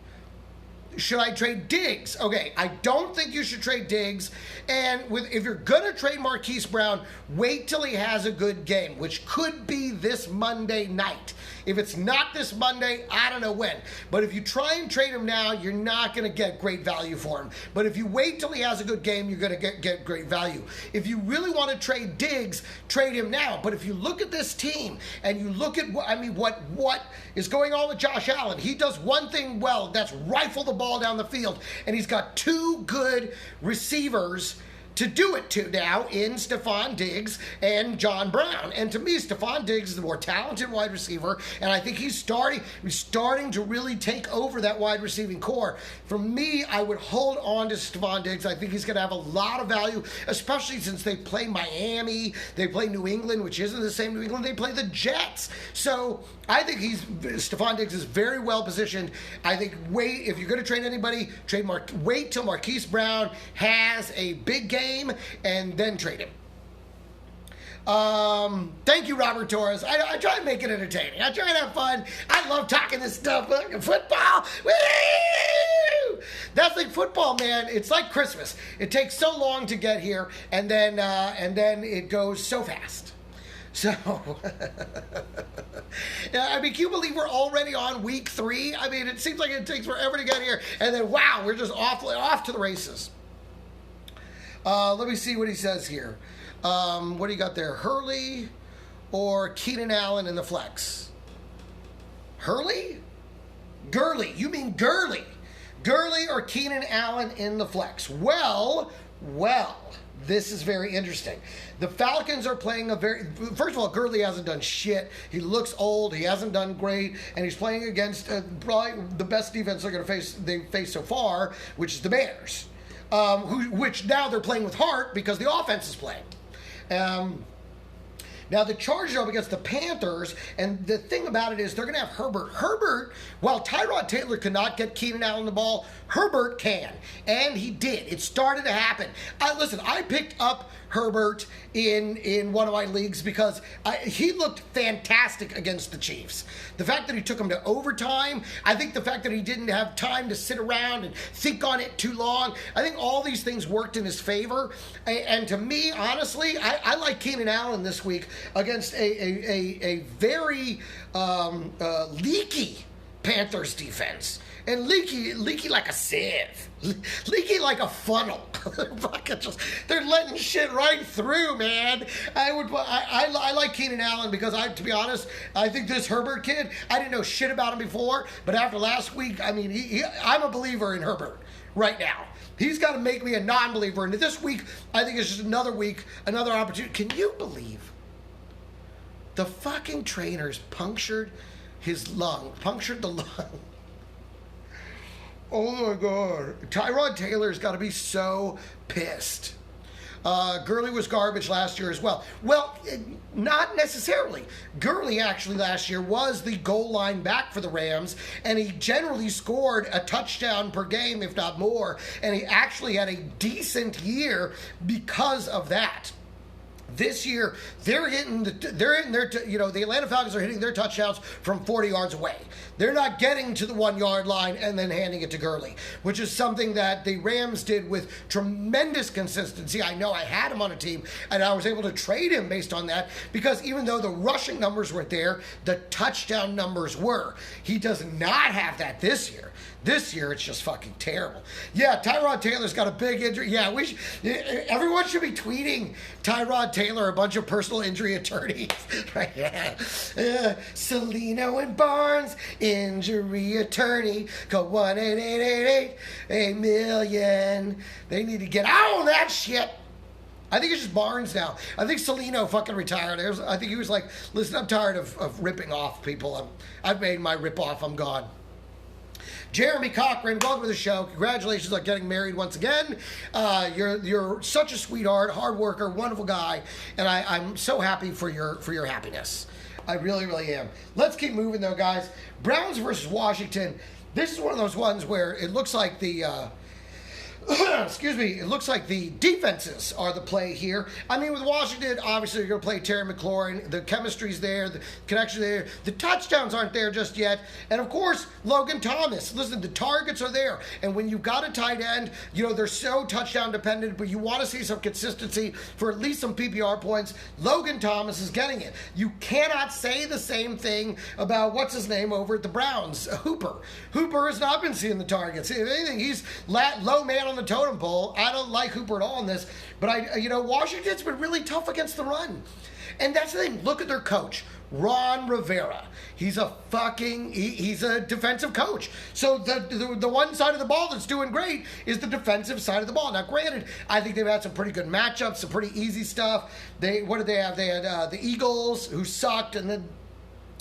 should I trade Diggs? Okay, I don't think you should trade Diggs. And if you're going to trade Marquise Brown, wait till he has a good game, which could be this Monday night. If it's not this Monday, I don't know when. But if you try and trade him now, you're not going to get great value for him. But if you wait till he has a good game, you're going to get great value. If you really want to trade Diggs, trade him now. But if you look at this team and you look at what is going on with Josh Allen, he does one thing well, that's rifle the ball down the field. And he's got 2 good receivers to do it to now in Stephon Diggs and John Brown. And to me, Stephon Diggs is the more talented wide receiver, and I think he's starting to really take over that wide receiving core. For me, I would hold on to Stephon Diggs. I think he's going to have a lot of value, especially since they play Miami, they play New England, which isn't the same New England, they play the Jets. So I think Stephon Diggs is very well positioned. I think if you're going to trade anybody, wait till Marquise Brown has a big game and then trade him. Thank you, Robert Torres. I try and make it entertaining. I try and have fun. I love talking this stuff. Football. Woo! That's like football, man. It's like Christmas. It takes so long to get here, and then it goes so fast. So, I mean, can you believe we're already on week 3? I mean, it seems like it takes forever to get here, and then, wow, we're just off to the races. Let me see what he says here. What do you got there? Gurley. You mean Gurley. Gurley or Keenan Allen in the flex. Well, this is very interesting. The Falcons are playing first of all, Gurley hasn't done shit. He looks old. He hasn't done great. And he's playing against probably the best defense they've faced so far, which is the Bears. Which now they're playing with heart because the offense is playing. Now, the Chargers are up against the Panthers, and the thing about it is they're going to have Herbert. Herbert, while Tyrod Taylor cannot get Keenan Allen the ball, Herbert can, and he did. It started to happen. I picked up Herbert in one of my leagues because he looked fantastic against the Chiefs. The fact that he took him to overtime, I think the fact that he didn't have time to sit around and think on it too long, I think all these things worked in his favor. And to me, honestly, I like Keenan Allen this week against a very leaky Panthers defense. And leaky like a sieve. Leaky like a funnel. They're letting shit right through, man. I like Keenan Allen because to be honest, I think this Herbert kid, I didn't know shit about him before, but after last week, I mean, I'm a believer in Herbert right now. He's got to make me a non-believer. And this week, I think it's just another week, another opportunity. Can you believe the fucking trainers punctured the lung? Oh my God. Tyrod Taylor's got to be so pissed. Gurley was garbage last year as well. Well, not necessarily. Gurley actually last year was the goal line back for the Rams, and he generally scored a touchdown per game, if not more, and he actually had a decent year because of that. This year, the Atlanta Falcons are hitting their touchdowns from 40 yards away. They're not getting to the 1 yard line and then handing it to Gurley, which is something that the Rams did with tremendous consistency. I know I had him on a team, and I was able to trade him based on that because even though the rushing numbers weren't there, the touchdown numbers were. He does not have that this year. This year, it's just fucking terrible. Yeah, Tyrod Taylor's got a big injury. Yeah, everyone should be tweeting Tyrod Taylor a bunch of personal injury attorneys. Right? Celino and Barnes, injury attorney. Go 1-888-8-million. They need to get on that shit. I think it's just Barnes now. I think Celino fucking retired. I think he was like, listen, I'm tired of ripping off people. I've made my rip off. I'm gone. Jeremy Cochran, welcome to the show. Congratulations on getting married once again. You're such a sweetheart, hard worker, wonderful guy, and I'm so happy for your happiness. I really, really am. Let's keep moving though, guys. Browns versus Washington. This is one of those ones where it looks like the it looks like the defenses are the play here. I mean, with Washington, obviously you're going to play Terry McLaurin. The chemistry's there. The connection there. The touchdowns aren't there just yet. And, of course, Logan Thomas. Listen, the targets are there. And when you've got a tight end, they're so touchdown dependent, but you want to see some consistency for at least some PPR points. Logan Thomas is getting it. You cannot say the same thing about what's his name over at the Browns, Hooper. Hooper has not been seeing the targets. If anything, he's low man on the totem pole. I don't like Hooper at all in this, but Washington's been really tough against the run. And that's the thing. Look at their coach, Ron Rivera. He's a defensive coach. So the one side of the ball that's doing great is the defensive side of the ball. Now, granted, I think they've had some pretty good matchups, some pretty easy stuff. What did they have? They had the Eagles, who sucked, and then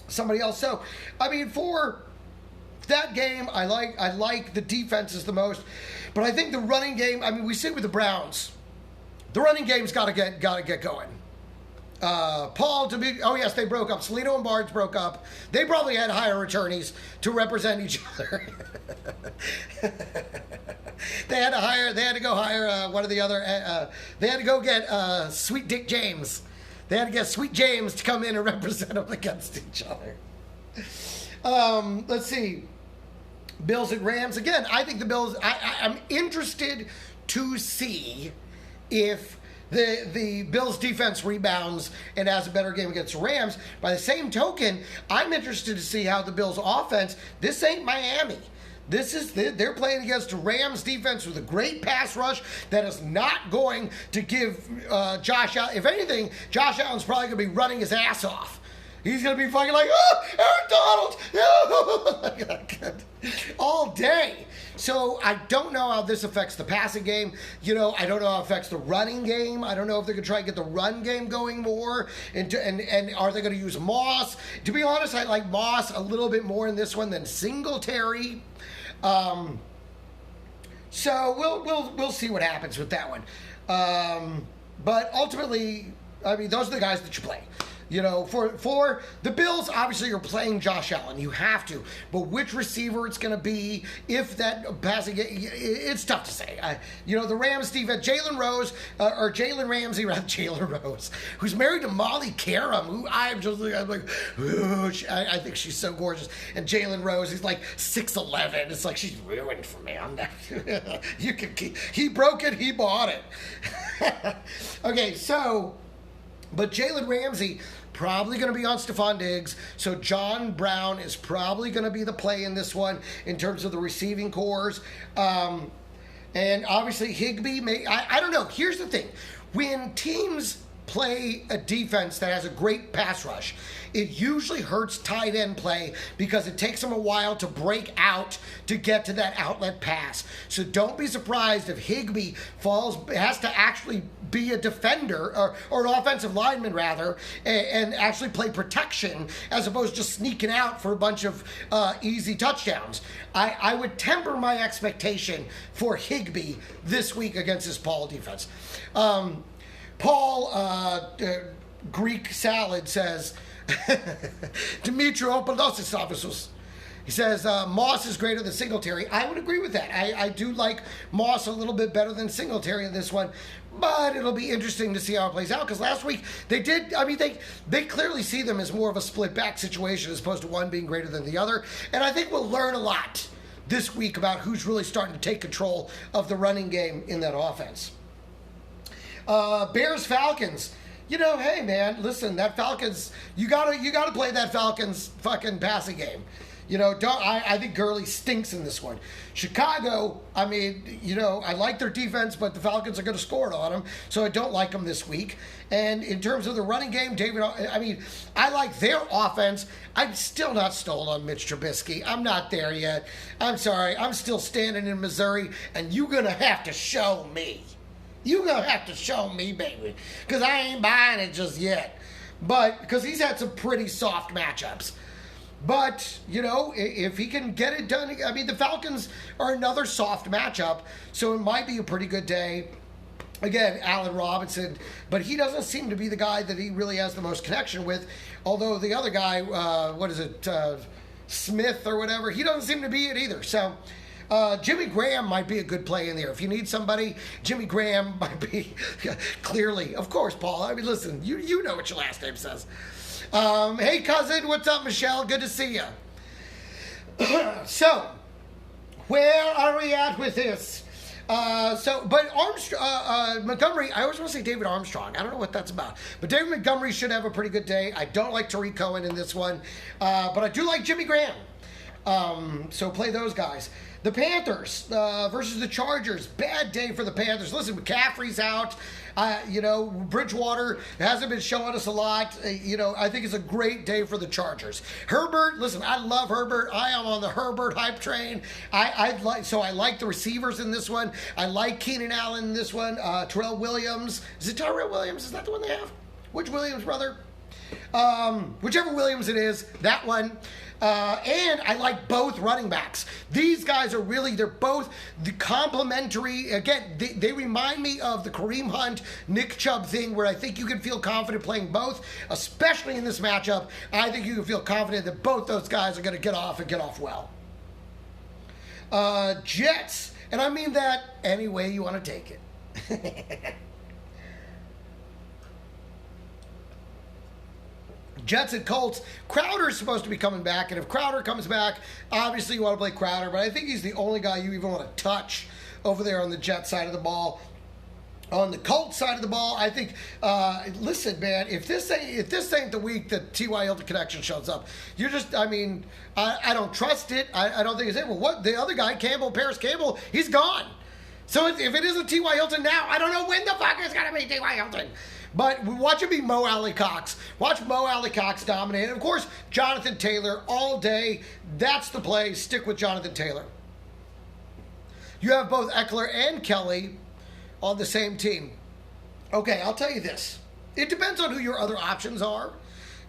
somebody else. So, I mean, for that game, I like the defenses the most. But I think the running game, I mean, we see with the Browns, the running game's got to get going. Yes, they broke up. Celino and Barnes broke up. They probably had higher attorneys to represent each other. They had to go hire one of the other, they had to go get Sweet Dick James. They had to get Sweet James to come in and represent them against each other. Let's see. Bills and Rams. Again, I think the Bills, I'm interested to see if the Bills defense rebounds and has a better game against the Rams. By the same token, I'm interested to see how the Bills offense, this ain't Miami. They're playing against a Rams defense with a great pass rush that is not going to give Josh Allen. If anything, Josh Allen's probably going to be running his ass off. He's going to be fucking like, oh, Aaron Donald, all day. So I don't know how this affects the passing game. I don't know how it affects the running game. I don't know if they're going to try and get the run game going more. And are they going to use Moss? To be honest, I like Moss a little bit more in this one than Singletary. So we'll see what happens with that one. But ultimately, I mean, those are the guys that you play. For the Bills, obviously you're playing Josh Allen. You have to. But which receiver it's going to be, if that passing, it's tough to say. The Rams defense, Jalen Ramsey, who's married to Molly Karam, who I'm like, I think she's so gorgeous. And Jalen Rose, he's like 6'11". It's like, she's ruined for me. I'm not. He broke it, he bought it. Okay, so. But Jalen Ramsey probably going to be on Stephon Diggs, so John Brown is probably going to be the play in this one in terms of the receiving cores. And obviously Higbee I don't know. Here's the thing. When teams play a defense that has a great pass rush, it usually hurts tight end play because it takes them a while to break out to get to that outlet pass. So don't be surprised if Higbee has to actually be a defender or an offensive lineman rather, and actually play protection as opposed to just sneaking out for a bunch of easy touchdowns. I would temper my expectation for Higbee this week against this Paul defense. Paul Greek Salad says, Dimitri Opolosisopoulos. He says, Moss is greater than Singletary. I would agree with that. I do like Moss a little bit better than Singletary in this one. But it'll be interesting to see how it plays out. Because last week, they clearly see them as more of a split back situation as opposed to one being greater than the other. And I think we'll learn a lot this week about who's really starting to take control of the running game in that offense. Bears Falcons. Hey man, listen, that Falcons, you gotta play that Falcons fucking passing game. I think Gurley stinks in this one. Chicago, I like their defense, but the Falcons are going to score it on them, so I don't like them this week. And in terms of the running game, I like their offense. I'm still not sold on Mitch Trubisky. I'm not there yet. I'm sorry. I'm still standing in Missouri, and you're going to have to show me. You're going to have to show me, baby, because I ain't buying it just yet. But because he's had some pretty soft matchups. But, if he can get it done, the Falcons are another soft matchup, so it might be a pretty good day. Again, Allen Robinson, but he doesn't seem to be the guy that he really has the most connection with, although the other guy, Smith or whatever, he doesn't seem to be it either. So Jimmy Graham might be a good play in there. If you need somebody, Jimmy Graham might be, clearly. Of course, Paul. Listen, you know what your last name says. Hey, cousin, what's up, Michelle? Good to see you. So, where are we at with this? But Montgomery, I always want to say David Armstrong. I don't know what that's about. But David Montgomery should have a pretty good day. I don't like Tariq Cohen in this one. But I do like Jimmy Graham. So play those guys. The Panthers versus the Chargers. Bad day for the Panthers. Listen, McCaffrey's out. Bridgewater hasn't been showing us a lot. I think it's a great day for the Chargers. Herbert, listen, I love Herbert. I am on the Herbert hype train. I like the receivers in this one. I like Keenan Allen in this one. Terrell Williams. Is it Terrell Williams? Is that the one they have? Which Williams, brother? Whichever Williams it is, that one. And I like both running backs. These guys are they're both the complementary. Again, they remind me of the Kareem Hunt, Nick Chubb thing where I think you can feel confident playing both, especially in this matchup. I think you can feel confident that both those guys are going to get off and get off well. Jets, and I mean that any way you want to take it. Jets and Colts. Crowder's supposed to be coming back, and if Crowder comes back, obviously you want to play Crowder, but I think he's the only guy you even want to touch over there on the Jets side of the ball. On the Colts side of the ball, I think, listen, man, if this ain't the week that T.Y. Hilton connection shows up, you're just, I don't trust it. I don't think it's it. Well, what, the other guy, Paris Campbell, he's gone. So if it isn't T.Y. Hilton now, I don't know when the fuck it's going to be T.Y. Hilton. But watch it be Mo Alley Cox. Watch Mo Alley Cox dominate. And of course, Jonathan Taylor all day. That's the play. Stick with Jonathan Taylor. You have both Eckler and Kelly on the same team. Okay, I'll tell you this. It depends on who your other options are.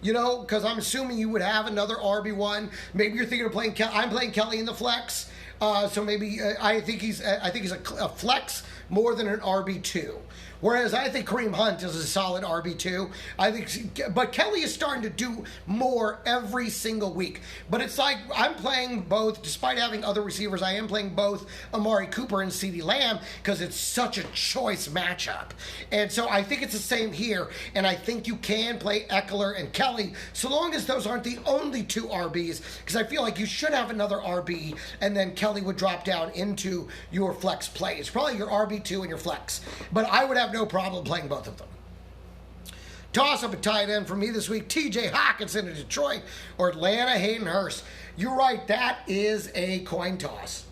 You know, because I'm assuming you would have another RB1. Maybe you're thinking of playing Kelly. I'm playing Kelly in the flex. So maybe I think he's a flex more than an RB2. Whereas I think Kareem Hunt is a solid RB2. But Kelly is starting to do more every single week. But it's like I'm playing both, despite having other receivers, I am playing both Amari Cooper and CeeDee Lamb because it's such a choice matchup. And so I think it's the same here. And I think you can play Eckler and Kelly so long as those aren't the only two RBs, because I feel like you should have another RB and then Kelly would drop down into your flex play. It's probably your RB2 and your flex. But I would have no problem playing both of them. Toss up a tight end for me this week. TJ Hawkinson in Detroit or Atlanta, Hayden Hurst. You're right, that is a coin toss.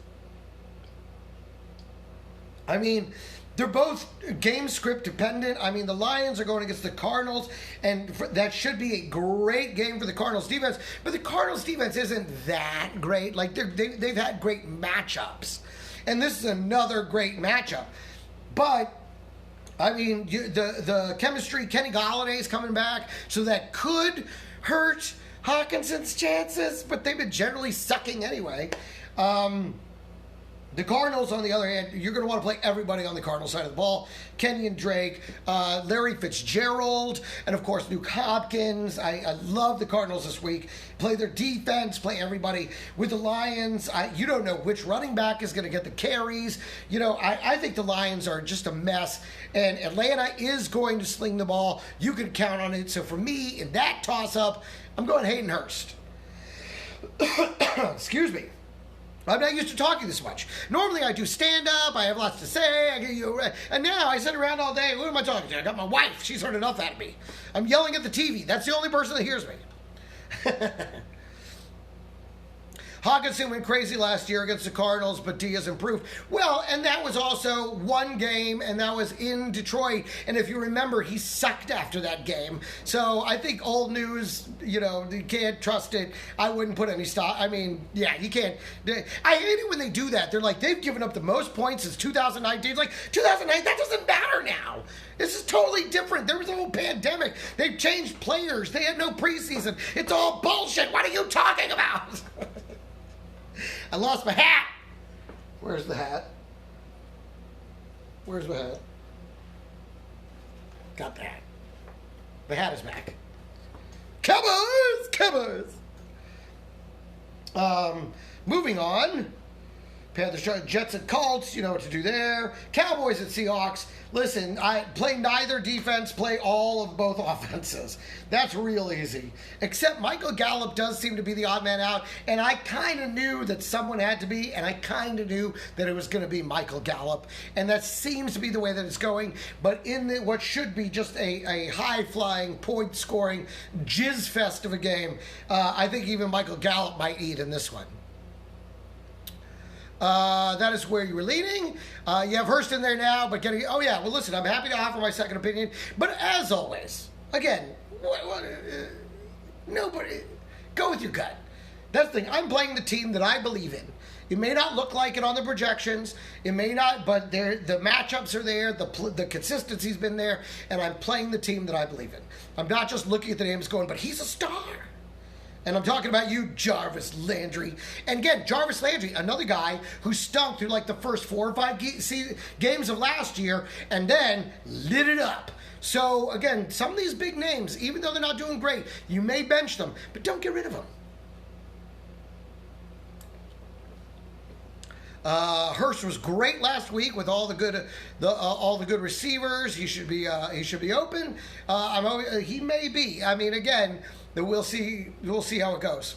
I mean, they're both game script dependent. I mean, the Lions are going against the Cardinals, and that should be a great game for the Cardinals defense. But the Cardinals defense isn't that great. Like, they've had great matchups. And this is another great matchup. But I mean, the chemistry, Kenny Galladay's coming back, so that could hurt Hawkinson's chances, but they've been generally sucking anyway. The Cardinals, on the other hand, you're going to want to play everybody on the Cardinals side of the ball. Kenyon Drake, Larry Fitzgerald, and of course, Nuke Hopkins. I love the Cardinals this week. Play their defense, play everybody. With the Lions, you don't know which running back is going to get the carries. You know, I think the Lions are just a mess, and Atlanta is going to sling the ball. You can count on it. So for me, in that toss-up, I'm going Hayden Hurst. Excuse me. I'm not used to talking this much. Normally I do stand-up, I have lots to say, and now I sit around all day. Who am I talking to? I got my wife. She's heard enough out of me. I'm yelling at the TV. That's the only person that hears me. Hawkinson went crazy last year against the Cardinals, but D has improved. Well, and that was also one game, and that was in Detroit. And if you remember, he sucked after that game. So I think old news, you can't trust it. I wouldn't put any stock. I mean, yeah, you can't. I hate it when they do that. They're like, they've given up the most points since 2019. It's like, 2009, that doesn't matter now. This is totally different. There was a whole pandemic. They've changed players. They had no preseason. It's all bullshit. What are you talking about? I lost my hat. Where's the hat? Where's my hat? Got the hat. The hat is back. Cowboys! Moving on. Panthers, Jets, and Colts, you know what to do there. Cowboys and Seahawks. Listen, I play neither defense, play all of both offenses. That's real easy. Except Michael Gallup does seem to be the odd man out, and I kind of knew that someone had to be, and I kind of knew that it was going to be Michael Gallup, and that seems to be the way that it's going. But in what should be just a high-flying, point-scoring jizz fest of a game, I think even Michael Gallup might eat in this one. That is where you were leaning. You have Hurst in there now, but oh yeah, well listen, I'm happy to offer my second opinion, but as always, again, nobody, go with your gut. That's the thing, I'm playing the team that I believe in. It may not look like it on the projections, it may not, but the matchups are there, the consistency's been there, and I'm playing the team that I believe in. I'm not just looking at the names going, but he's a star. And I'm talking about you, Jarvis Landry. And again, Jarvis Landry, another guy who stunk through like the first 4 or 5 games of last year and then lit it up. So again, some of these big names, even though they're not doing great, you may bench them, but don't get rid of them. Hurst was great last week with all the good receivers. He should be open. He may be. I mean, again, we'll see how it goes.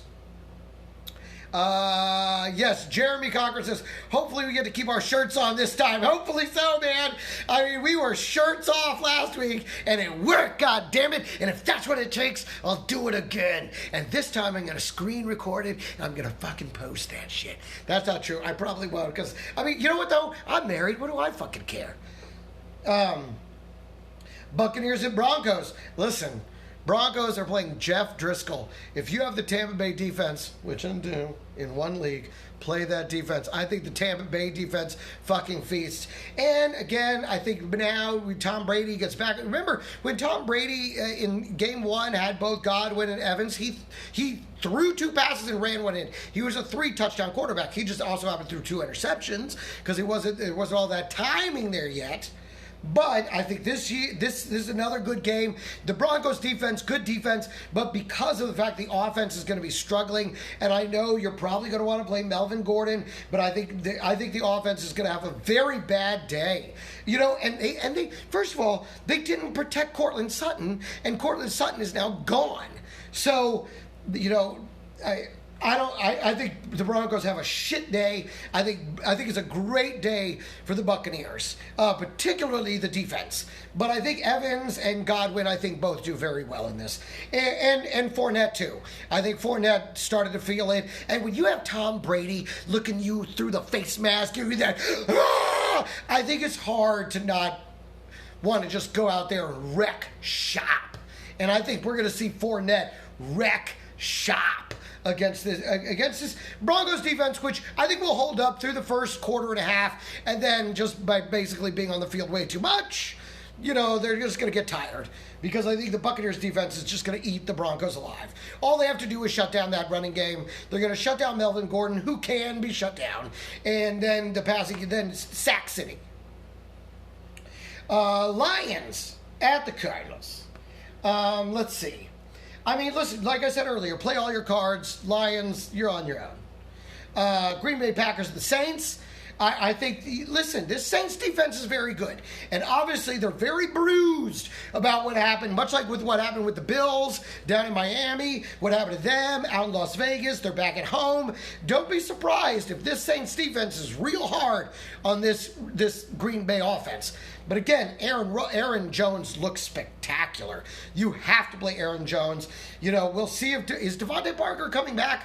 Yes, Jeremy Cochran says, hopefully we get to keep our shirts on this time. Hopefully so, man. I mean, we were shirts off last week, and it worked, God damn it. And if that's what it takes, I'll do it again. And this time I'm going to screen record it, and I'm going to fucking post that shit. That's not true. I probably won't, because, I mean, you know what, though? I'm married. What do I fucking care? Buccaneers and Broncos. Listen, Broncos are playing Jeff Driscoll. If you have the Tampa Bay defense, which I do in one league, play that defense. I think the Tampa Bay defense fucking feasts. And again, I think now when Tom Brady gets back, remember when Tom Brady in game 1 had both Godwin and Evans, he threw 2 passes and ran one in. He was a 3-touchdown quarterback. He just also happened to throw 2 interceptions because there wasn't all that timing there yet. But I think this is another good game. The Broncos defense, good defense, but because of the fact the offense is going to be struggling, and I know you're probably going to want to play Melvin Gordon, but I think the offense is going to have a very bad day. You know, and they first of all, they didn't protect Cortland Sutton, and Cortland Sutton is now gone. So, you know, I think the Broncos have a shit day. I think it's a great day for the Buccaneers, particularly the defense. But I think Evans and Godwin, I think both do very well in this, and Fournette too. I think Fournette started to feel it. And when you have Tom Brady looking you through the face mask, giving you that, I think it's hard to not want to just go out there and wreck shop. And I think we're going to see Fournette wreck shop against this Broncos defense, which I think will hold up through the first quarter and a half, and then just by basically being on the field way too much, you know, they're just going to get tired because I think the Buccaneers defense is just going to eat the Broncos alive. All they have to do is shut down that running game. They're going to shut down Melvin Gordon, who can be shut down, and then the passing, then Sack City. Lions at the Cardinals. Let's see. I mean, listen, like I said earlier, play all your cards. Lions, you're on your own. Green Bay Packers and the Saints. I think, listen, this Saints defense is very good. And obviously, they're very bruised about what happened, much like with what happened with the Bills down in Miami, what happened to them out in Las Vegas. They're back at home. Don't be surprised if this Saints defense is real hard on this Green Bay offense. But again, Aaron Jones looks spectacular. You have to play Aaron Jones. You know, we'll see is Devonte Parker coming back.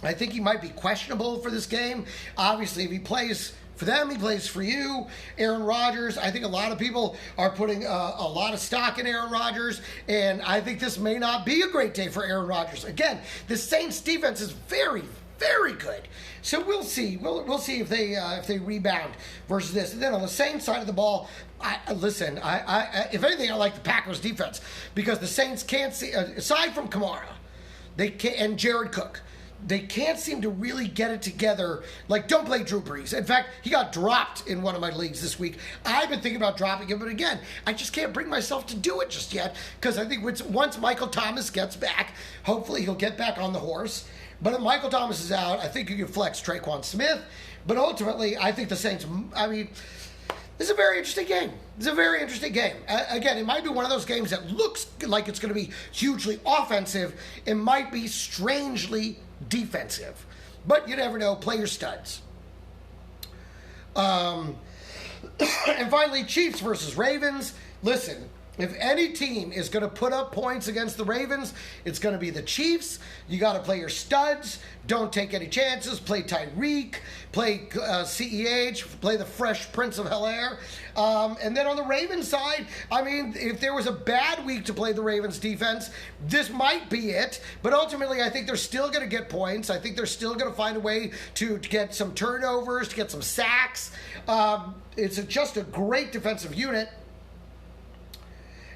I think he might be questionable for this game. Obviously, if he plays for them, he plays for you. Aaron Rodgers, I think a lot of people are putting a lot of stock in Aaron Rodgers, and I think this may not be a great day for Aaron Rodgers. Again, the Saints defense is very, very good. So we'll see. We'll see if they rebound versus this. And then on the Saints side of the ball, if anything, I like the Packers defense because the Saints can't see, aside from Kamara, and Jared Cook, they can't seem to really get it together. Like, don't play Drew Brees. In fact, he got dropped in one of my leagues this week. I've been thinking about dropping him, but again, I just can't bring myself to do it just yet because I think once Michael Thomas gets back, hopefully he'll get back on the horse. But if Michael Thomas is out, I think you can flex Traquan Smith. But ultimately, I think the Saints, I mean, this is a very interesting game. It's a very interesting game. Again, it might be one of those games that looks like it's going to be hugely offensive. It might be strangely defensive. But you never know. Play your studs. And finally, Chiefs versus Ravens. Listen, if any team is going to put up points against the Ravens, it's going to be the Chiefs. You got to play your studs. Don't take any chances. Play Tyreek. Play CEH. Play the Fresh Prince of Bel-Air. And then on the Ravens side, I mean, if there was a bad week to play the Ravens defense, this might be it. But ultimately, I think they're still going to get points. I think they're still going to find a way to get some turnovers, to get some sacks. It's just a great defensive unit.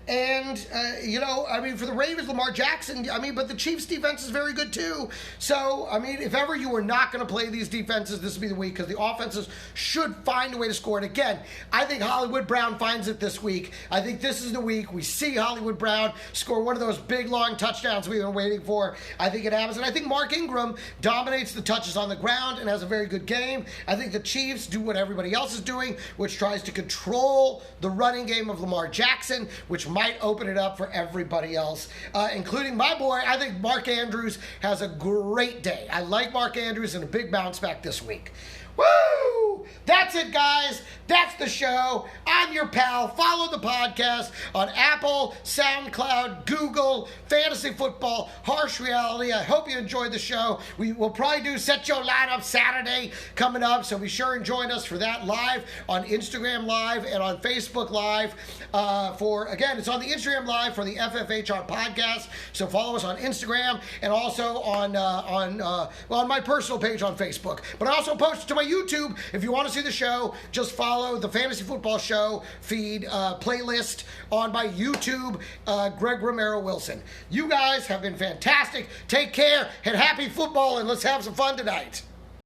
And, you know, I mean, for the Ravens, Lamar Jackson, I mean, but the Chiefs' defense is very good, too. So, I mean, if ever you were not going to play these defenses, this would be the week because the offenses should find a way to score. And again, I think Hollywood Brown finds it this week. I think this is the week we see Hollywood Brown score one of those big, long touchdowns we've been waiting for. I think it happens. And I think Mark Ingram dominates the touches on the ground and has a very good game. I think the Chiefs do what everybody else is doing, which tries to control the running game of Lamar Jackson, which might open it up for everybody else, including my boy. I think Mark Andrews has a great day. I like Mark Andrews and a big bounce back this week. Woo! That's it, guys. That's the show. I'm your pal. Follow the podcast on Apple, SoundCloud, Google, Fantasy Football, Harsh Reality. I hope you enjoyed the show. We will probably do Set Your Lineup Saturday coming up, so be sure and join us for that live on Instagram Live and on Facebook Live. Again, it's on the Instagram Live for the FFHR podcast, so follow us on Instagram and also on my personal page on Facebook. But I also post it to my YouTube. If you want to see the show, just follow the Fantasy Football Show feed playlist on my YouTube, Greg Romero Wilson. You guys have been fantastic. Take care and happy football, and let's have some fun tonight.